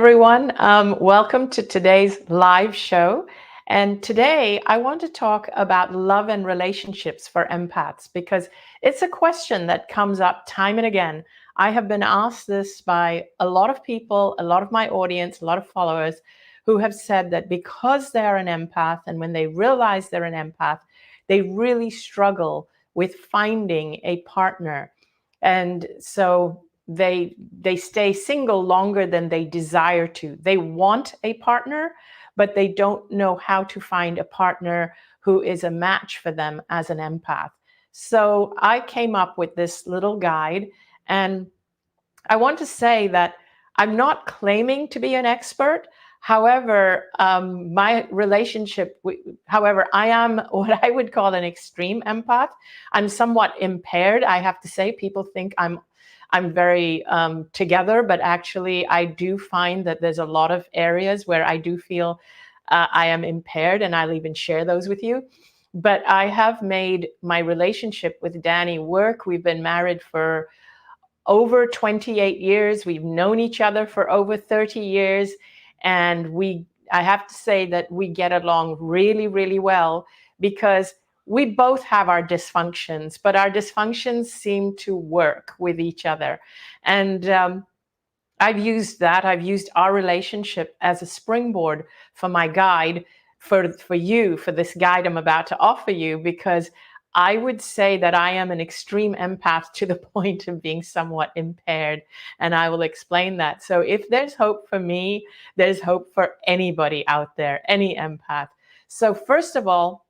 Everyone. Welcome to today's live show. And today I want to talk about love and relationships for empaths because it's a question that comes up time and again. I have been asked this by a lot of people, a lot of my audience, a lot of followers who have said that because they're an empath and when they realize they're an empath, they really struggle with finding a partner. And so they stay single longer than they desire to. They want a partner, but they don't know how to find a partner who is a match for them as an empath. So I came up with this little guide, and I want to say that I'm not claiming to be an expert. However, however, I am what I would call an extreme empath. I'm somewhat impaired. I have to say, people think I'm very together, but actually I do find that there's a lot of areas where I do feel I am impaired, and I'll even share those with you. But I have made my relationship with Danny work. We've been married for over 28 years. We've known each other for over 30 years. And I have to say that we get along really, really well because we both have our dysfunctions, but our dysfunctions seem to work with each other. And I've used our relationship as a springboard for my guide, for this guide I'm about to offer you, because I would say that I am an extreme empath to the point of being somewhat impaired, and I will explain that. So if there's hope for me, there's hope for anybody out there, any empath. So first of all,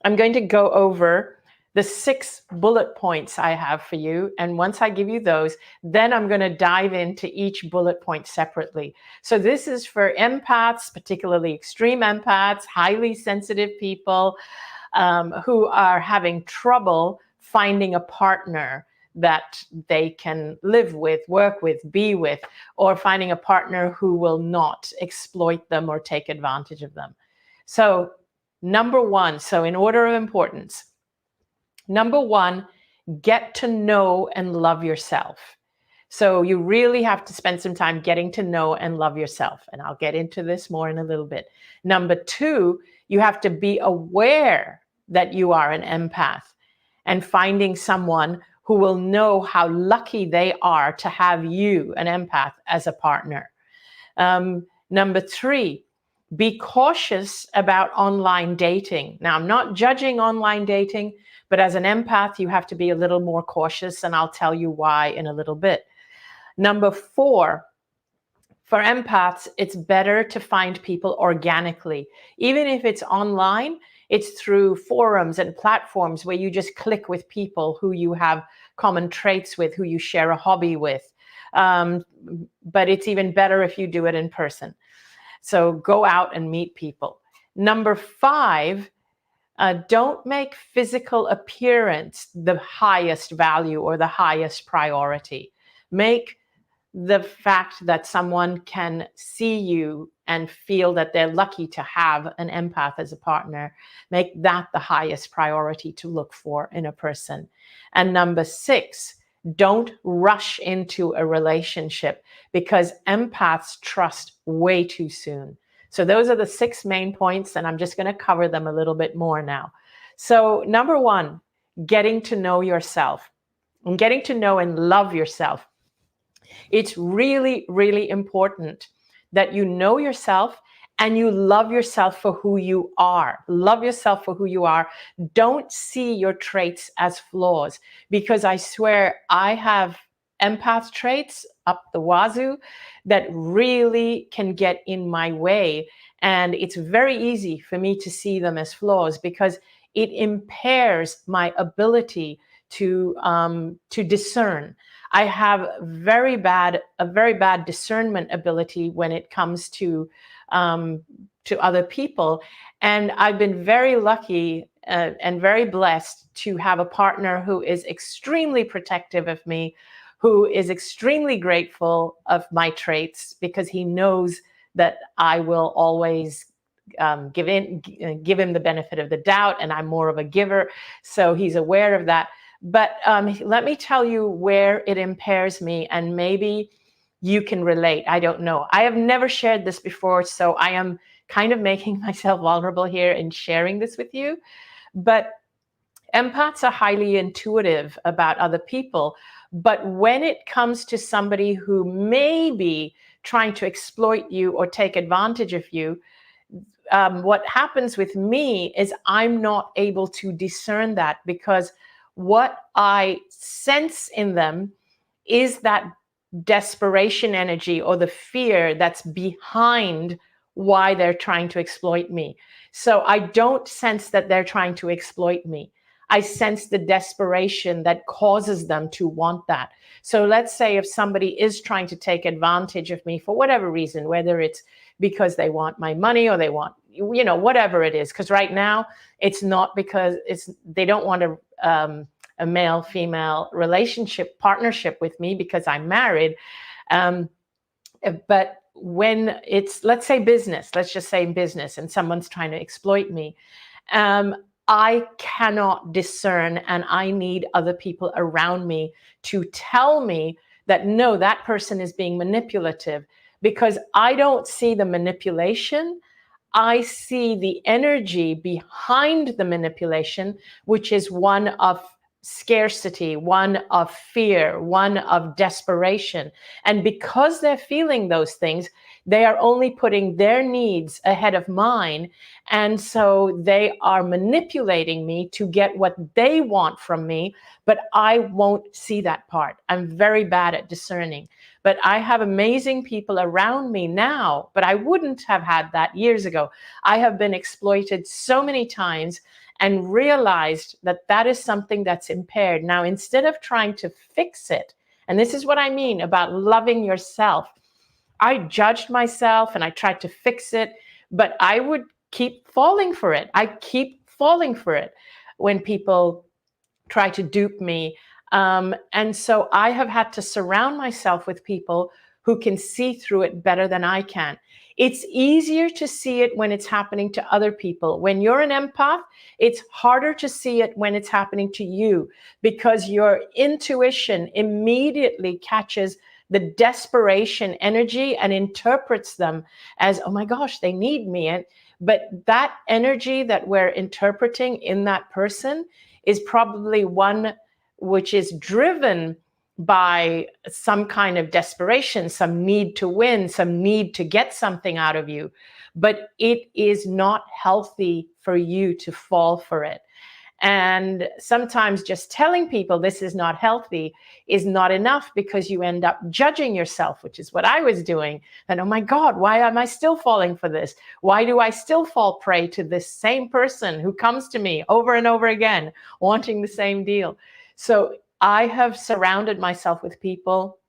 I'm going to go over the 6 bullet points I have for you. And once I give you those, then I'm going to dive into each bullet point separately. So this is for empaths, particularly extreme empaths, highly sensitive people who are having trouble finding a partner that they can live with, work with, be with, or finding a partner who will not exploit them or take advantage of them. So number one, so in order of importance, number one, get to know and love yourself. So you really have to spend some time getting to know and love yourself. And I'll get into this more in a little bit. Number two, you have to be aware that you are an empath and finding someone who will know how lucky they are to have you, an empath, as a partner. Number three, be cautious about online dating. Now, I'm not judging online dating, but as an empath, you have to be a little more cautious, and I'll tell you why in a little bit. Number four, for empaths, it's better to find people organically. Even if it's online, it's through forums and platforms where you just click with people who you have common traits with, who you share a hobby with. But it's even better if you do it in person. So go out and meet people. Number five, don't make physical appearance the highest value or the highest priority. Make the fact that someone can see you and feel that they're lucky to have an empath as a partner, make that the highest priority to look for in a person. And number six, don't rush into a relationship because empaths trust way too soon. So those are the 6 main points, and I'm just going to cover them a little bit more now. So number one, getting to know yourself and getting to know and love yourself. It's really, really important that you know yourself and you love yourself for who you are. Love yourself for who you are. Don't see your traits as flaws, because I swear I have empath traits up the wazoo that really can get in my way. And it's very easy for me to see them as flaws because it impairs my ability to discern. I have a very bad discernment ability when it comes to other people, and I've been very lucky and very blessed to have a partner who is extremely protective of me, who is extremely grateful of my traits because he knows that I will always give him the benefit of the doubt, and I'm more of a giver, so he's aware of that. But let me tell you where it impairs me, and maybe you can relate. I don't know. I have never shared this before, so I am kind of making myself vulnerable here in sharing this with you. But empaths are highly intuitive about other people. But when it comes to somebody who may be trying to exploit you or take advantage of you, what happens with me is I'm not able to discern that, because what I sense in them is that desperation energy or the fear that's behind why they're trying to exploit me. So I don't sense that they're trying to exploit me. I sense the desperation that causes them to want that. So let's say if somebody is trying to take advantage of me for whatever reason, whether it's because they want my money or they want, whatever it is, because right now it's not because they don't want a male-female relationship partnership with me because I'm married. But when it's, let's just say business, and someone's trying to exploit me, I cannot discern, and I need other people around me to tell me that no, that person is being manipulative, because I don't see the manipulation. I see the energy behind the manipulation, which is one of scarcity, one of fear, one of desperation. And because they're feeling those things, they are only putting their needs ahead of mine. And so they are manipulating me to get what they want from me, but I won't see that part. I'm very bad at discerning. But I have amazing people around me now, but I wouldn't have had that years ago. I have been exploited so many times and realized that that is something that's impaired. Now, instead of trying to fix it, and this is what I mean about loving yourself, I judged myself and I tried to fix it, but I would keep falling for it. I keep falling for it when people try to dupe me. And so I have had to surround myself with people who can see through it better than I can. It's easier to see it when it's happening to other people. When you're an empath, it's harder to see it when it's happening to you, because your intuition immediately catches the desperation energy and interprets them as, oh my gosh, they need me. But that energy that we're interpreting in that person is probably one which is driven by some kind of desperation, some need to win, some need to get something out of you. But it is not healthy for you to fall for it. And sometimes just telling people this is not healthy is not enough, because you end up judging yourself, which is what I was doing. And oh my God, why am I still falling for this? Why do I still fall prey to this same person who comes to me over and over again, wanting the same deal? So I have surrounded myself with people.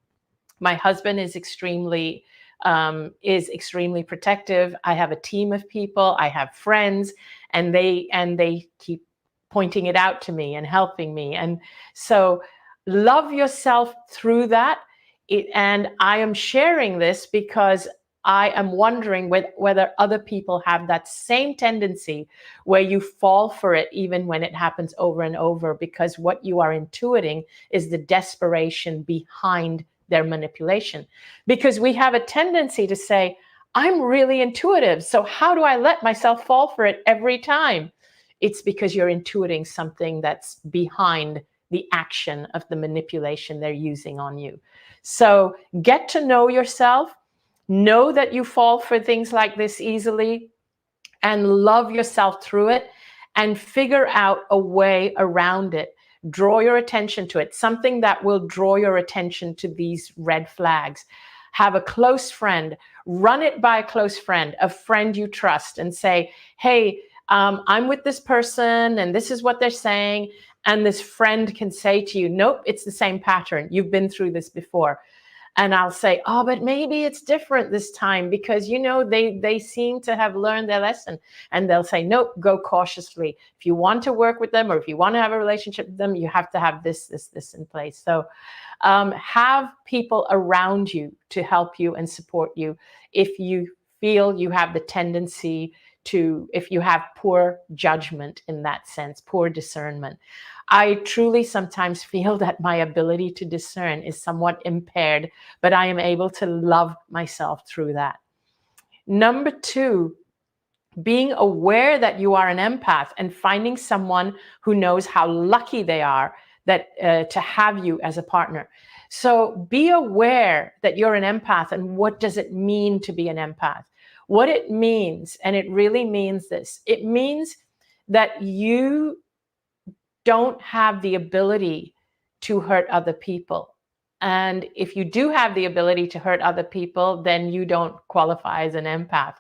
My husband is extremely protective. I have a team of people. I have friends, and they keep pointing it out to me and helping me. And so love yourself through that. And I am sharing this because I am wondering whether other people have that same tendency where you fall for it even when it happens over and over, because what you are intuiting is the desperation behind their manipulation. Because we have a tendency to say, I'm really intuitive, so how do I let myself fall for it every time? It's because you're intuiting something that's behind the action of the manipulation they're using on you. So get to know yourself, know that you fall for things like this easily, and love yourself through it, and figure out a way around it. Draw your attention to it, something that will draw your attention to these red flags. Have a close friend, run it by a close friend, a friend you trust, and say, hey, I'm with this person and this is what they're saying. And this friend can say to you, nope, it's the same pattern. You've been through this before. And I'll say, oh, but maybe it's different this time because, they seem to have learned their lesson. And they'll say, nope, go cautiously. If you want to work with them, or if you want to have a relationship with them, you have to have this in place. So have people around you to help you and support you if you feel you have the tendency if you have poor judgment in that sense, poor discernment. I truly sometimes feel that my ability to discern is somewhat impaired, but I am able to love myself through that. Number two, being aware that you are an empath and finding someone who knows how lucky they are that to have you as a partner. So be aware that you're an empath, and what does it mean to be an empath? What it means, and it really means this, it means that you don't have the ability to hurt other people. And if you do have the ability to hurt other people, then you don't qualify as an empath.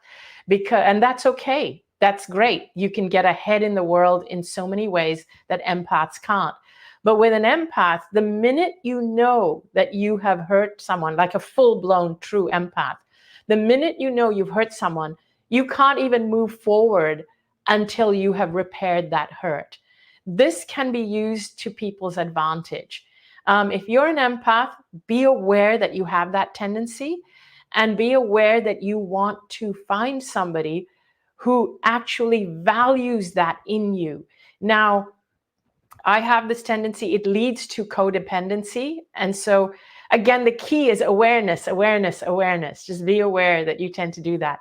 And that's okay. That's great. You can get ahead in the world in so many ways that empaths can't. But with an empath, the minute you know that you have hurt someone, like a full-blown true empath, the minute you know you've hurt someone, you can't even move forward until you have repaired that hurt. This can be used to people's advantage. If you're an empath, be aware that you have that tendency, and be aware that you want to find somebody who actually values that in you. Now, I have this tendency, it leads to codependency. And so, again, the key is awareness, awareness, awareness. Just be aware that you tend to do that.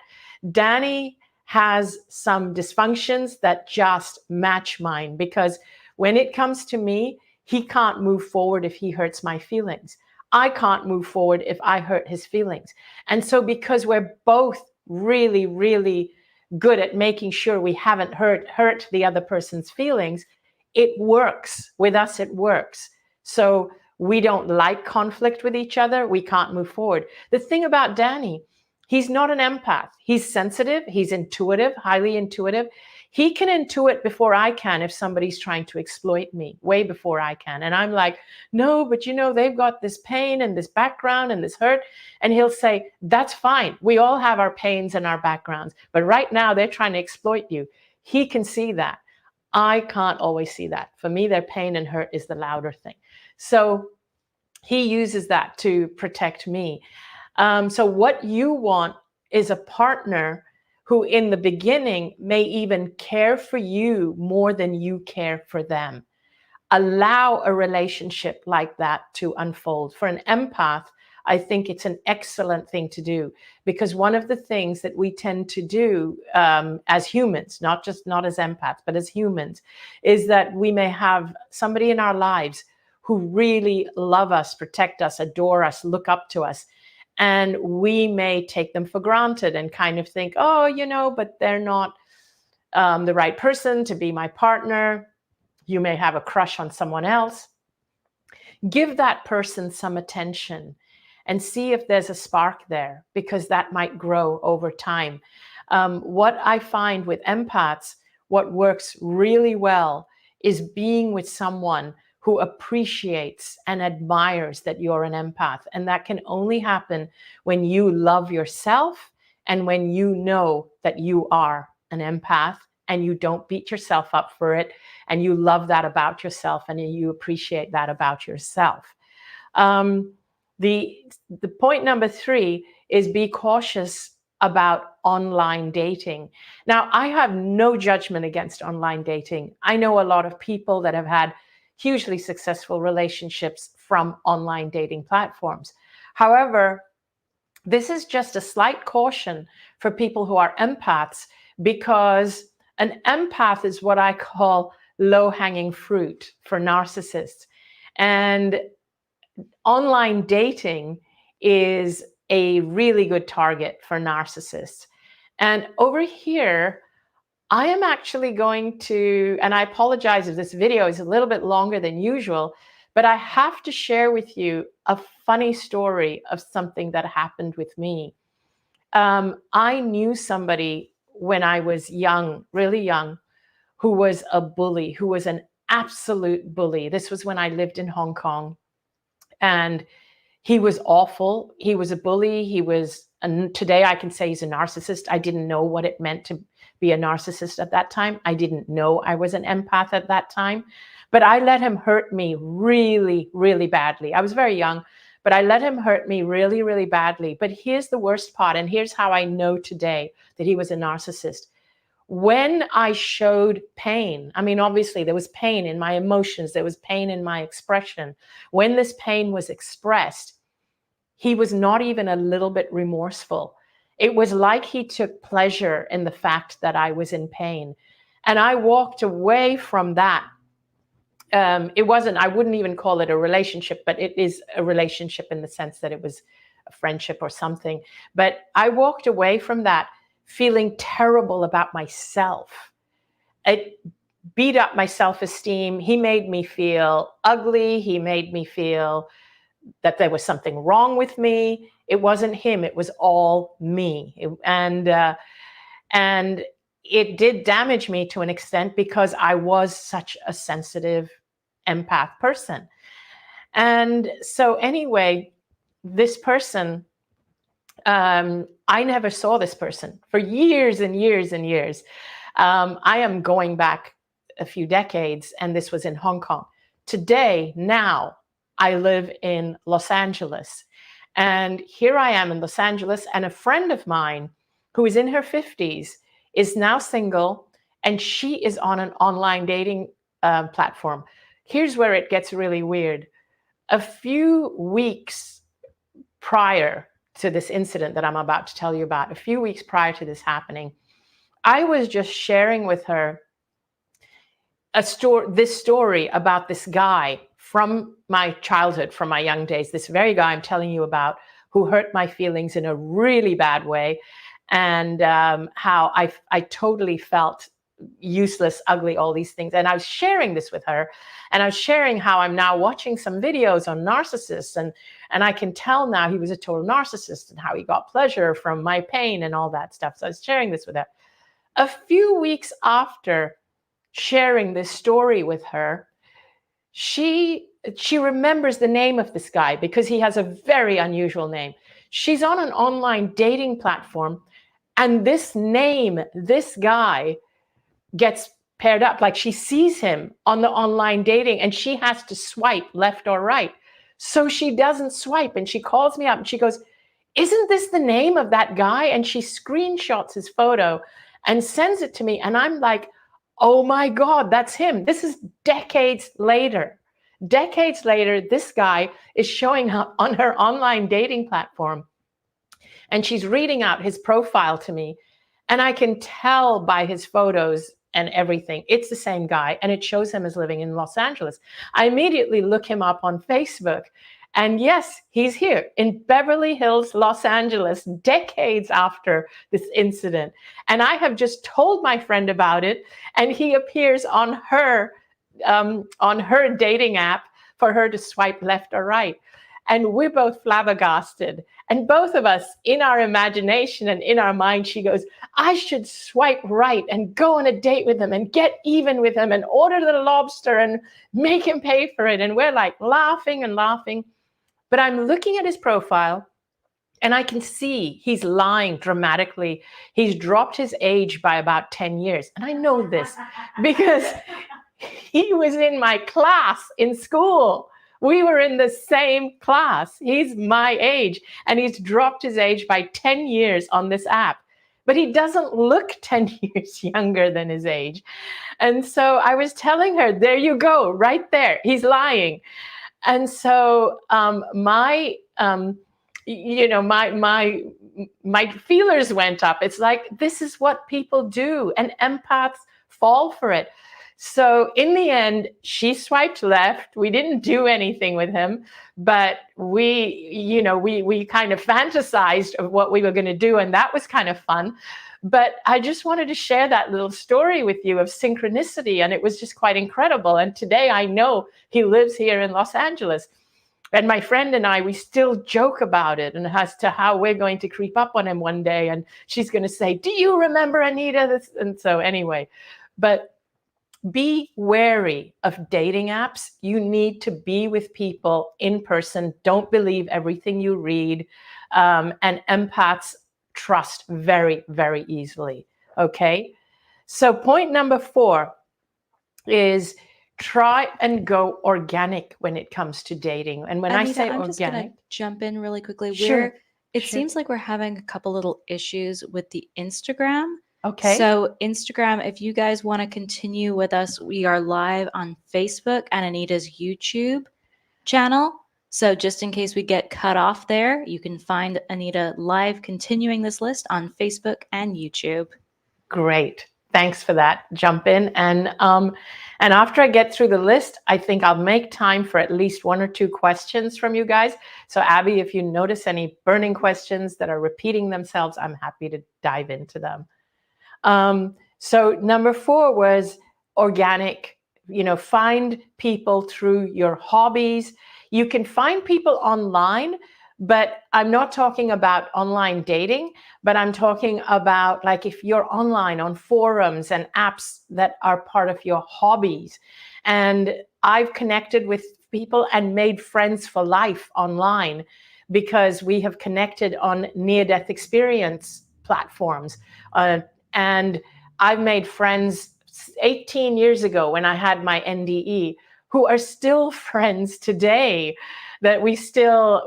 Danny has some dysfunctions that just match mine, because when it comes to me, he can't move forward if he hurts my feelings. I can't move forward if I hurt his feelings. And so because we're both really, really good at making sure we haven't hurt the other person's feelings, it works. With us, it works. So we don't like conflict with each other. We can't move forward. The thing about Danny, he's not an empath. He's sensitive. He's intuitive, highly intuitive. He can intuit before I can if somebody's trying to exploit me, way before I can. And I'm like, no, but you know, they've got this pain and this background and this hurt. And he'll say, that's fine. We all have our pains and our backgrounds. But right now they're trying to exploit you. He can see that. I can't always see that. For me, their pain and hurt is the louder thing. So he uses that to protect me. So what you want is a partner who in the beginning may even care for you more than you care for them. Allow a relationship like that to unfold. For an empath, I think it's an excellent thing to do, because one of the things that we tend to do as humans, not as empaths, but as humans, is that we may have somebody in our lives who really love us, protect us, adore us, look up to us. And we may take them for granted and kind of think, oh, you know, but they're not the right person to be my partner. You may have a crush on someone else. Give that person some attention and see if there's a spark there, because that might grow over time. What I find with empaths, what works really well is being with someone who appreciates and admires that you're an empath. And that can only happen when you love yourself and when you know that you are an empath and you don't beat yourself up for it, and you love that about yourself and you appreciate that about yourself. The point number 3 is be cautious about online dating. Now, I have no judgment against online dating. I know a lot of people that have had hugely successful relationships from online dating platforms. However, this is just a slight caution for people who are empaths, because an empath is what I call low-hanging fruit for narcissists. And online dating is a really good target for narcissists. And over here, I am actually going to, and I apologize if this video is a little bit longer than usual, but I have to share with you a funny story of something that happened with me. I knew somebody when I was young, really young, who was a bully, who was an absolute bully. This was when I lived in Hong Kong. And he was awful. He was a bully. And today I can say he's a narcissist. I didn't know what it meant to be a narcissist at that time. I didn't know I was an empath at that time. But I let him hurt me really, really badly. I was very young, but I let him hurt me really, really badly. But here's the worst part, and here's how I know today that he was a narcissist. when I showed pain, I mean, obviously there was pain in my emotions, there was pain in my expression. When this pain was expressed, he was not even a little bit remorseful. It was like he took pleasure in the fact that I was in pain. And I walked away from that. It wasn't, I wouldn't even call it a relationship, but it is a relationship in the sense that it was a friendship or something. But I walked away from that feeling terrible about myself. It beat up my self-esteem. He made me feel ugly. He made me feel that there was something wrong with me. It wasn't him. It was all me. And it did damage me to an extent because I was such a sensitive empath person. And so anyway, this person, I never saw this person for years and years and years. I am going back a few decades, and this was in Hong Kong. Today, now, I live in Los Angeles. And here I am in Los Angeles, and a friend of mine who is in her 50s is now single, and she is on an online dating platform. Here's where it gets really weird. A few weeks prior to this incident that I'm about to tell you about, a few weeks prior to this happening, I was just sharing with her this story about this guy from my childhood, from my young days, this very guy I'm telling you about, who hurt my feelings in a really bad way, and how I totally felt useless, ugly, all these things. And I was sharing this with her, and I was sharing how I'm now watching some videos on narcissists, and I can tell now he was a total narcissist and how he got pleasure from my pain and all that stuff. So I was sharing this with her. A few weeks after sharing this story with her, she remembers the name of this guy because he has a very unusual name. She's on an online dating platform, and this name, this guy, gets paired up. Like, she sees him on the online dating and she has to swipe left or right. So she doesn't swipe, and she calls me up and she goes, "Isn't this the name of that guy?" And she screenshots his photo and sends it to me. And I'm like, oh my God, that's him. This is decades later. Decades later, this guy is showing up on her online dating platform, and she's reading out his profile to me. And I can tell by his photos and everything, it's the same guy, and it shows him as living in Los Angeles. I immediately look him up on Facebook, and yes, he's here in Beverly Hills, Los Angeles, decades after this incident. And I have just told my friend about it, and he appears on her dating app for her to swipe left or right. And we're both flabbergasted. And both of us, in our imagination and in our mind, she goes, "I should swipe right and go on a date with him and get even with him and order the lobster and make him pay for it." And we're like laughing and laughing. But I'm looking at his profile, and I can see he's lying dramatically. He's dropped his age by about 10 years. And I know this because he was in my class in school. We were in the same class. He's my age, and he's dropped his age by 10 years on this app. But he doesn't look 10 years younger than his age. And so I was telling her, there you go, right there. He's lying. And so my feelers went up. It's like, this is what people do, and empaths fall for it. So in the end, she swiped left. We didn't do anything with him, but we kind of fantasized of what we were going to do, and that was kind of fun. But I just wanted to share that little story with you of synchronicity, and it was just quite incredible. And today I know he lives here in Los Angeles. And my friend and I, we still joke about it, and as to how we're going to creep up on him one day, and she's going to say, "Do you remember Anita?" And so anyway, but be wary of dating apps. You need to be with people in person. Don't believe everything you read. And empaths trust very, very easily. Okay. So point number 4 is try and go organic when it comes to dating. And when Anita, I say I'm organic, just going to jump in really quickly. Sure. It seems like we're having a couple little issues with the Instagram. Okay. So Instagram, if you guys want to continue with us, we are live on Facebook and Anita's YouTube channel. So just in case we get cut off there, you can find Anita live continuing this list on Facebook and YouTube. Great. Thanks for that. Jump in. And after I get through the list, I think I'll make time for at least one or two questions from you guys. So Abby, if you notice any burning questions that are repeating themselves, I'm happy to dive into them. So number 4 was organic. Find people through your hobbies. You can find people online, but I'm not talking about online dating, but I'm talking about like if you're online on forums and apps that are part of your hobbies. And I've connected with people and made friends for life online because we have connected on near-death experience platforms. And I've made friends 18 years ago when I had my NDE who are still friends today, that we still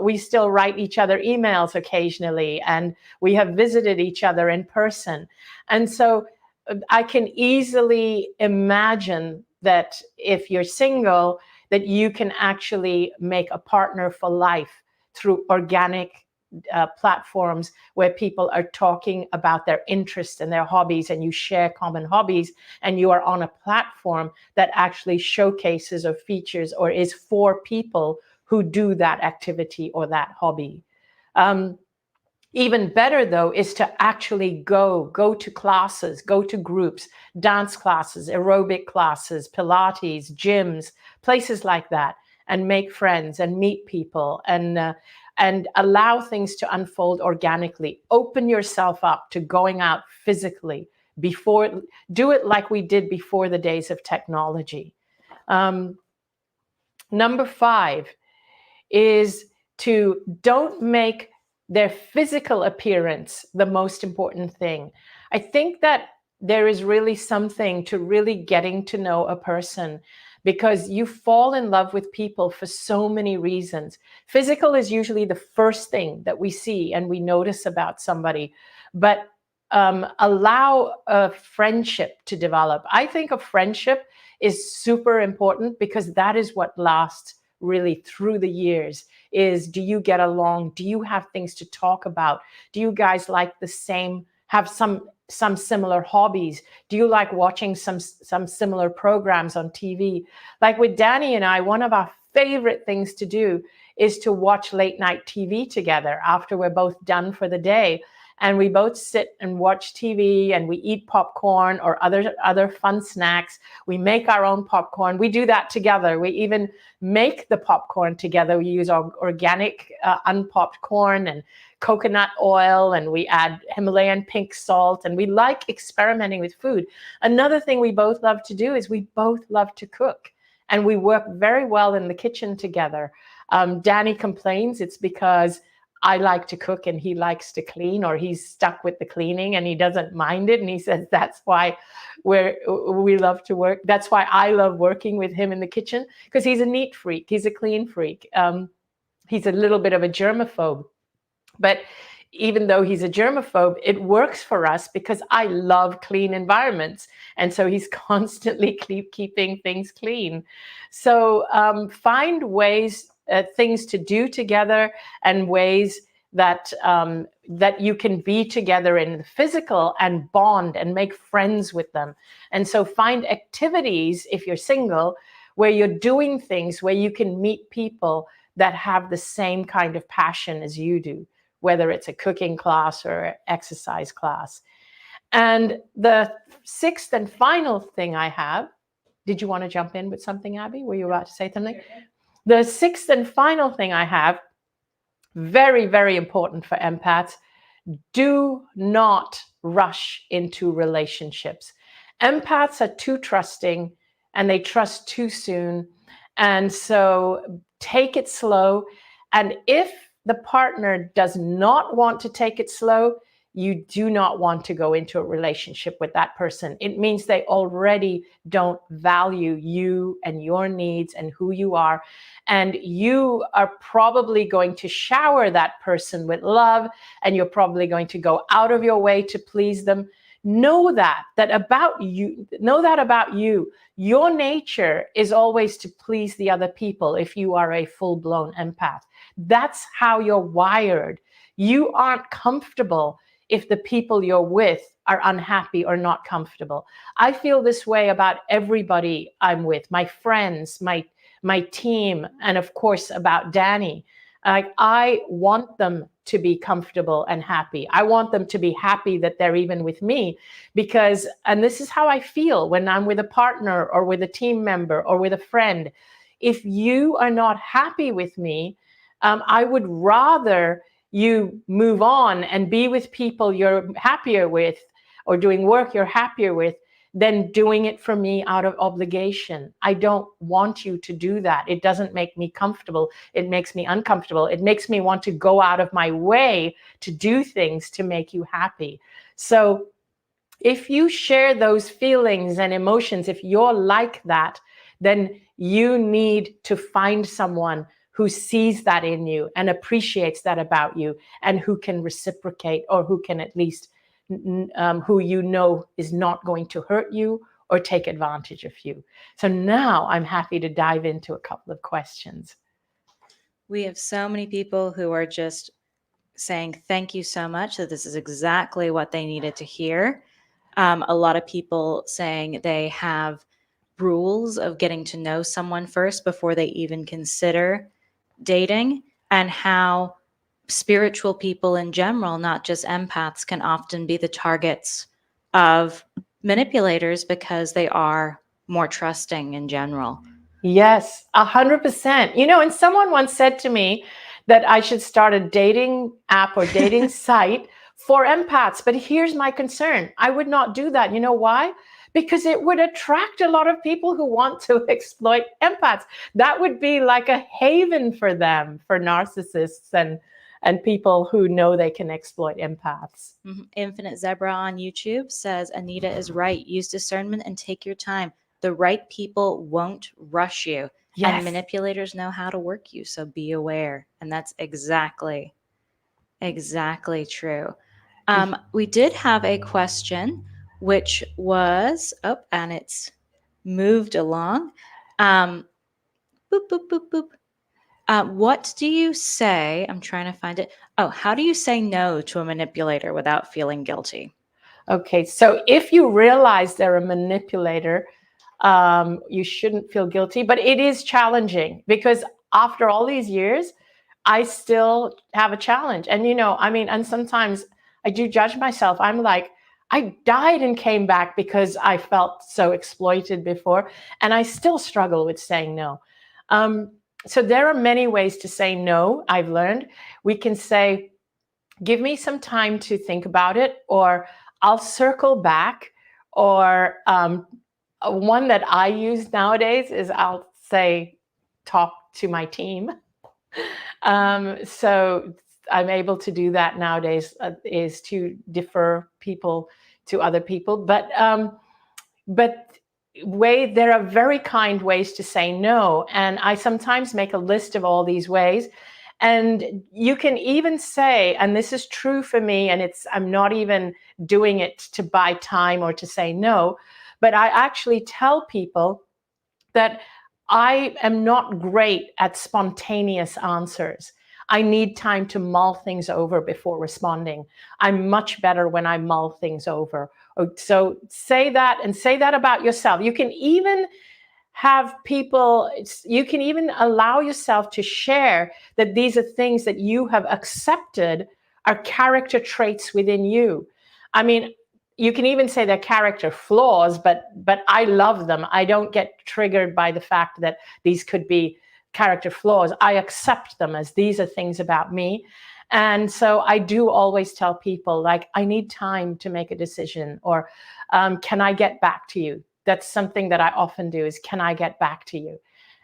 write each other emails occasionally, and we have visited each other in person. And so I can easily imagine that if you're single, that you can actually make a partner for life through organic platforms where people are talking about their interests and their hobbies, and you share common hobbies, and you are on a platform that actually showcases or features or is for people who do that activity or that hobby. Even better, though, is to actually go to classes, go to groups, dance classes, aerobic classes, Pilates, gyms, places like that, and make friends and meet people and allow things to unfold organically. Open yourself up to going out physically. Do it like we did before the days of technology. Number 5 is to don't make their physical appearance the most important thing. I think that there is really something to really getting to know a person, because you fall in love with people for so many reasons. Physical is usually the first thing that we see and we notice about somebody, but allow a friendship to develop. I think a friendship is super important because that is what lasts really through the years. Is, do you get along? Do you have things to talk about? Do you guys like the same, have some similar hobbies? Do you like watching some similar programs on TV? Like with Danny and I, one of our favorite things to do is to watch late night TV together after we're both done for the day. And we both sit and watch TV, and we eat popcorn or other fun snacks. We make our own popcorn. We do that together. We even make the popcorn together. We use organic unpopped corn and coconut oil, and we add Himalayan pink salt, and we like experimenting with food. Another thing we both love to do is we both love to cook, and we work very well in the kitchen together. Danny complains it's because I like to cook and he likes to clean, or he's stuck with the cleaning and he doesn't mind it. And he says that's why we love to work. That's why I love working with him in the kitchen, because he's a neat freak. He's a clean freak. He's a little bit of a germaphobe. But even though he's a germaphobe, it works for us because I love clean environments. And so he's constantly keeping things clean. So find ways, things to do together, and ways that that you can be together in the physical and bond and make friends with them. And so find activities, if you're single, where you're doing things where you can meet people that have the same kind of passion as you do, whether it's a cooking class or exercise class. And the 6th and final thing I have, did you want to jump in with something, Abby? Were you about to say something? The 6th and final thing I have, very, very important for empaths, do not rush into relationships. Empaths are too trusting and they trust too soon. And so take it slow. And if the partner does not want to take it slow, you do not want to go into a relationship with that person. It means they already don't value you and your needs and who you are. And you are probably going to shower that person with love, and you're probably going to go out of your way to please them. know that about you. Know that about you. Your nature is always to please the other people if you are a full-blown empath. That's how you're wired. You aren't comfortable if the people you're with are unhappy or not comfortable. I feel this way about everybody I'm with, my friends, my team, and of course about Danny. Like, I want them to be comfortable and happy. I want them to be happy that they're even with me, because, and this is how I feel when I'm with a partner or with a team member or with a friend. If you are not happy with me, I would rather you move on and be with people you're happier with, or doing work you're happier with, than doing it for me out of obligation. I don't want you to do that. It doesn't make me comfortable. It makes me uncomfortable. It makes me want to go out of my way to do things to make you happy. So if you share those feelings and emotions, if you're like that, then you need to find someone who sees that in you and appreciates that about you, and who can reciprocate, or who can at least who you know is not going to hurt you or take advantage of you. So now I'm happy to dive into a couple of questions. We have so many people who are just saying thank you so much, that this is exactly what they needed to hear. A lot of people saying they have rules of getting to know someone first before they even consider dating, and how spiritual people in general, not just empaths, can often be the targets of manipulators because they are more trusting in general. Yes, 100%. You know, and someone once said to me that I should start a dating app or dating site for empaths. But here's my concern. I would not do that. You know why? Because it would attract a lot of people who want to exploit empaths. That would be like a haven for them, for narcissists and people who know they can exploit empaths. Infinite Zebra on YouTube says, Anita is right. Use discernment and take your time. The right people won't rush you. Yes. And manipulators know how to work you, so be aware. And that's exactly true. We did have a question, which was, and it's moved along. Boop, boop, boop, boop. What do you say? I'm trying to find it. Oh, how do you say no to a manipulator without feeling guilty? Okay, so if you realize they're a manipulator, you shouldn't feel guilty, but it is challenging, because after all these years, I still have a challenge. And, you know, I mean, and sometimes I do judge myself. I'm like, I died and came back because I felt so exploited before, and I still struggle with saying no. So there are many ways to say no, I've learned. We can say, give me some time to think about it, or I'll circle back, or one that I use nowadays is I'll say, talk to my team. So I'm able to do that nowadays, is to defer people to other people. But there are very kind ways to say no. And I sometimes make a list of all these ways. And you can even say, and this is true for me, and I'm not even doing it to buy time or to say no, but I actually tell people that I am not great at spontaneous answers. I need time to mull things over before responding. I'm much better when I mull things over. So say that, and say that about yourself. You can even have people, you can even allow yourself to share that these are things that you have accepted are character traits within you. I mean, you can even say they're character flaws, but I love them. I don't get triggered by the fact that these could be character flaws. I accept them as these are things about me. And so I do always tell people, like, I need time to make a decision, or can I get back to you? That's something that I often do, is, can I get back to you?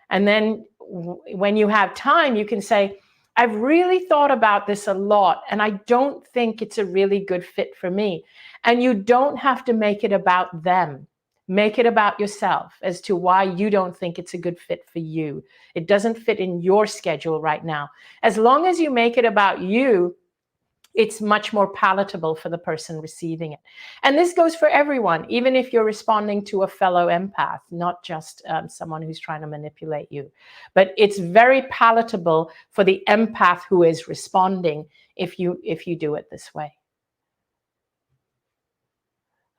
And then when you have time, you can say, I've really thought about this a lot, and I don't think it's a really good fit for me. And you don't have to make it about them. Make it about yourself as to why you don't think it's a good fit for you. It doesn't fit in your schedule right now. As long as you make it about you, it's much more palatable for the person receiving it. And this goes for everyone, even if you're responding to a fellow empath, not just someone who's trying to manipulate you. But it's very palatable for the empath who is responding if you do it this way.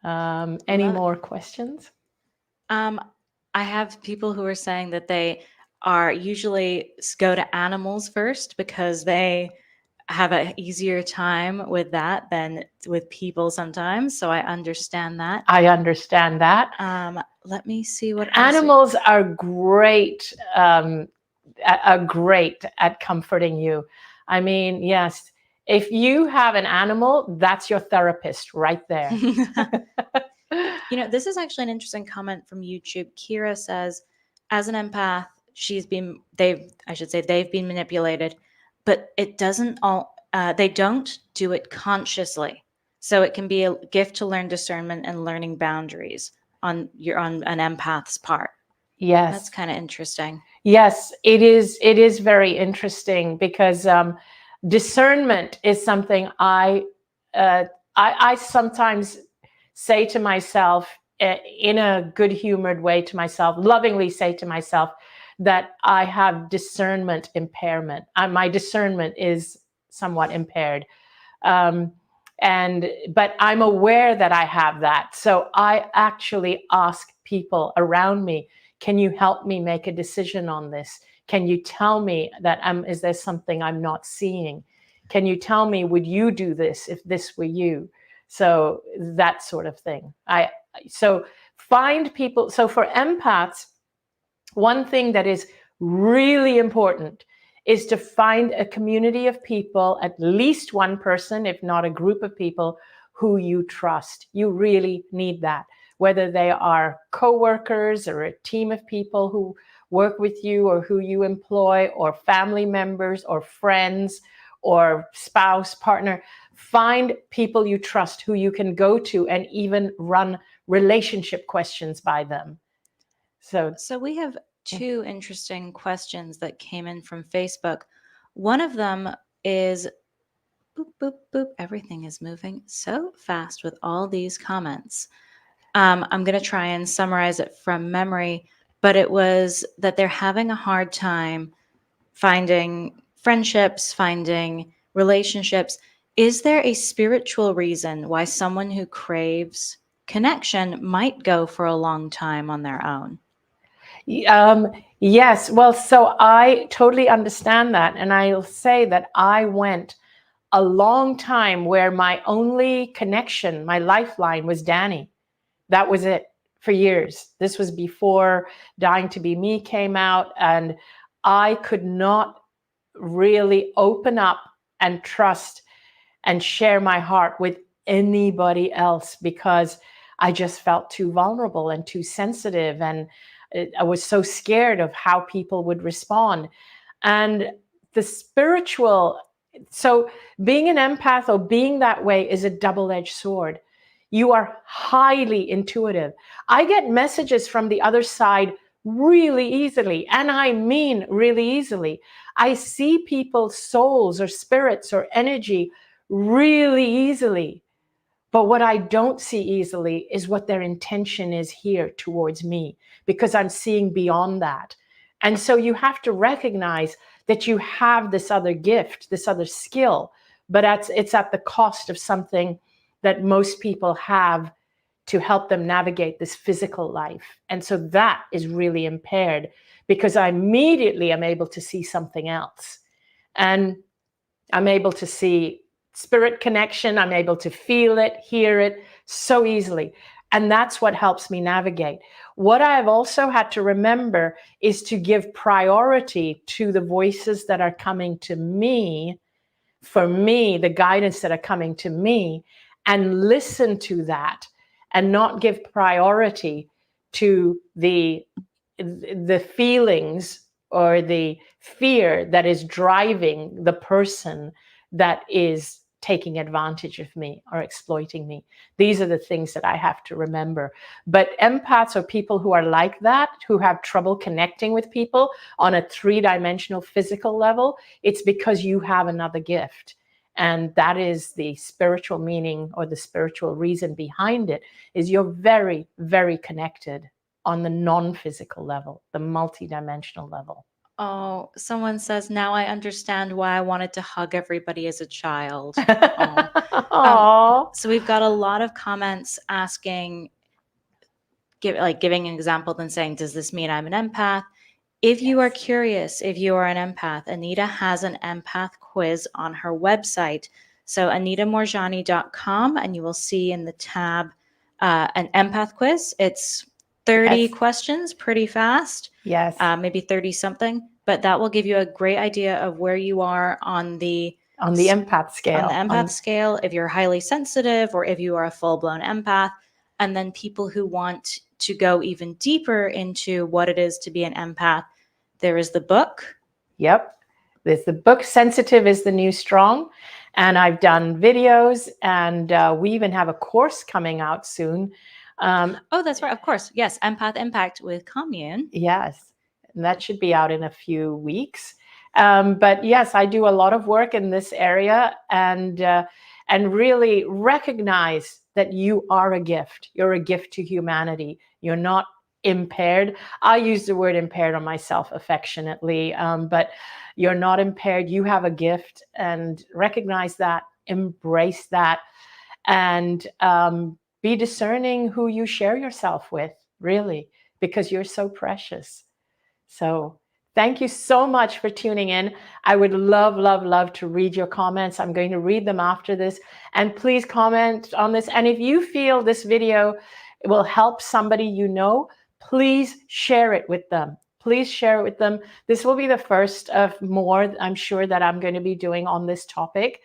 Any more questions? I have people who are saying that they are usually go to animals first because they have an easier time with that than with people sometimes. So I understand that. I understand that. Let me see what animals are great. Are great at comforting you. I mean, yes, if you have an animal, that's your therapist right there. You know, this is actually an interesting comment from YouTube. Kira says, as an empath, they've been manipulated, but it doesn't all, they don't do it consciously. So it can be a gift to learn discernment and learning boundaries on an empath's part. Yes. That's kind of interesting. Yes, it is. It is very interesting because discernment is something I sometimes say to myself in a good-humored way to myself, lovingly say to myself that I have discernment impairment. My discernment is somewhat impaired. But I'm aware that I have that. So I actually ask people around me, can you help me make a decision on this? Can you tell me that is there something I'm not seeing? Can you tell me, would you do this if this were you? So that sort of thing. So find people. So for empaths, one thing that is really important is to find a community of people, at least one person, if not a group of people, who you trust. You really need that, whether they are coworkers or a team of people who work with you or who you employ, or family members or friends or spouse, partner. Find people you trust who you can go to and even run relationship questions by them. So we have two interesting questions that came in from Facebook. One of them is boop, boop, boop. Everything is moving so fast with all these comments. I'm going to try and summarize it from memory, but it was that they're having a hard time finding friendships, finding relationships. Is there a spiritual reason why someone who craves connection might go for a long time on their own? Yes. Well, so I totally understand that. And I'll say that I went a long time where my only connection, my lifeline, was Danny. That was it for years. This was before Dying to Be Me came out. And I could not really open up and trust and share my heart with anybody else because I just felt too vulnerable and too sensitive. And I was so scared of how people would respond. And the spiritual, so being an empath or being that way is a double-edged sword. You are highly intuitive. I get messages from the other side really easily, and I mean really easily. I see people's souls or spirits or energy really easily. But what I don't see easily is what their intention is here towards me, because I'm seeing beyond that. And so you have to recognize that you have this other gift, this other skill, but it's at the cost of something that most people have to help them navigate this physical life. And so that is really impaired because I immediately am able to see something else. And I'm able to see spirit connection. I'm able to feel it, hear it so easily. And that's what helps me navigate. What I've also had to remember is to give priority to the voices that are coming to me, for me, the guidance that are coming to me, and listen to that and not give priority to the feelings or the fear that is driving the person that is taking advantage of me or exploiting me. These are the things that I have to remember. But empaths are people who are like that, who have trouble connecting with people on a three-dimensional physical level. It's because you have another gift. And that is the spiritual meaning or the spiritual reason behind it, is you're very, very connected on the non-physical level, the multidimensional level. Oh, someone says, now I understand why I wanted to hug everybody as a child. Oh. Aww. So we've got a lot of comments asking, giving an example, then saying, does this mean I'm an empath? If you are curious, if you are an empath, Anita has an empath quiz on her website. So anitamorjani.com, and you will see in the tab an empath quiz. It's 30 questions, pretty fast. Yes. Maybe 30 something, but that will give you a great idea of where you are on the empath scale. On the empath scale, if you're highly sensitive or if you are a full-blown empath. And then people who want to go even deeper into what it is to be an empath, there is the book. Yep. There's the book, Sensitive is the New Strong. And I've done videos, and we even have a course coming out soon. Oh, that's right. Of course. Yes. Empath Impact with Commune. Yes. And that should be out in a few weeks. But yes, I do a lot of work in this area, and really recognize that you are a gift. You're a gift to humanity. You're not impaired. I use the word impaired on myself affectionately, but you're not impaired. You have a gift, and recognize that, embrace that, and be discerning who you share yourself with, really, because you're so precious. So thank you so much for tuning in. I would love, love, love to read your comments. I'm going to read them after this. And please comment on this. And if you feel this video will help somebody you know, please share it with them. Please share it with them. This will be the first of more, I'm sure, that I'm going to be doing on this topic.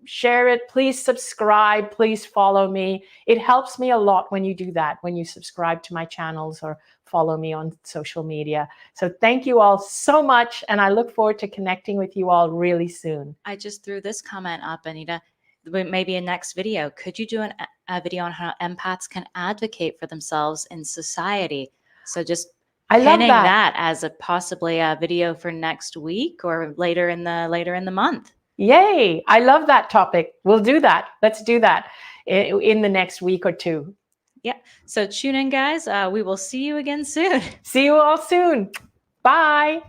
Share it. Please subscribe. Please follow me. It helps me a lot when you do that, when you subscribe to my channels or follow me on social media. So thank you all so much, and I look forward to connecting with you all really soon. I just threw this comment up, Anita. Maybe a next video. Could you do a video on how empaths can advocate for themselves in society? So just pinning that as possibly a video for next week or later in the month. Yay! I love that topic. We'll do that. Let's do that in the next week or two. Yeah. So tune in, guys. We will see you again soon. See you all soon. Bye.